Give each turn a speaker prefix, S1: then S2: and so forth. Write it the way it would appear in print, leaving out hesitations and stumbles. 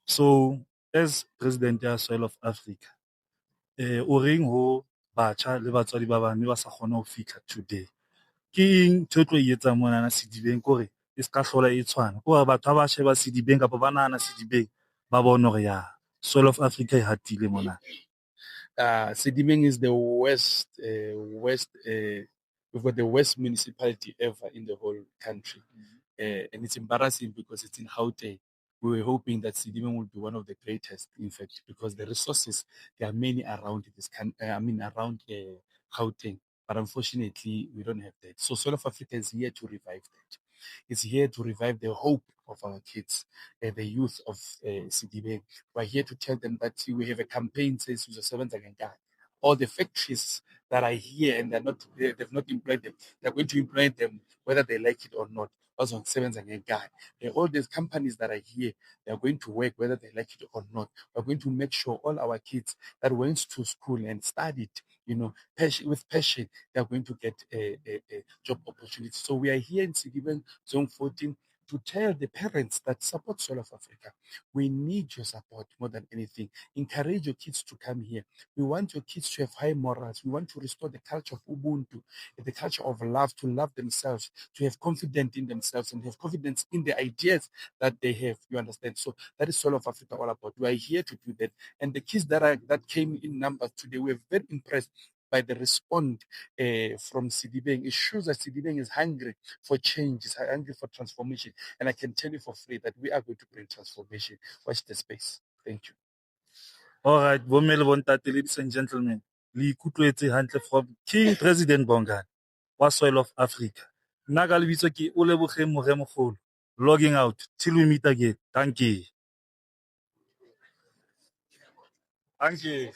S1: So as president ya Soil of Africa, o reng ho batjha le batswadi ba bang ba sa kgona ho fika today? Ke eng ntho e tlo e etsang monana Sedibeng kore e ska hlola e tshwana? Kore batho ba sheba Sedibeng kapa ba nahana Sedibeng ba bone hore ya Soil of Africa e hatile mona.
S2: Sedibeng is the worst. We've got the worst municipality ever in the whole country, and it's embarrassing because it's in Gauteng. We were hoping that Sedibeng would be one of the greatest, in fact, because the resources there are many around this around Gauteng. But unfortunately, we don't have that. So Soul of Africa is here to revive that. It's here to revive the hope of our kids, the youth of Sedibeng. We're here to tell them that we have a campaign says all the factories that are here and they've not employed them, they're going to employ them whether they like it or not. Also, all these companies that are here, they are going to work whether they like it or not. We're going to make sure all our kids that went to school and studied, with passion, they are going to get a job opportunity. So we are here in Sedibeng Zone 14 to tell the parents that support Soul of Africa. We need your support more than anything. Encourage your kids to come here. We want your kids to have high morals. We want to restore the culture of Ubuntu, the culture of love, to love themselves, to have confidence in themselves and have confidence in the ideas that they have. You understand? So that is Soul of Africa all about. We are here to do that. And the kids that came in numbers today, we're very impressed by the response from Sedibeng. It shows that Sedibeng is hungry for change, is hungry for transformation. And I can tell you for free that we are going to bring transformation. Watch the space. Thank you.
S1: All right, bomme le bontate, ladies and gentlemen, le ikutlwetse hantle from King President Bongani wa Soil of Africa. Nna ka lebitso ke o Lebogeng Moremogolo, logging out till we meet again. Thank you. Thank you.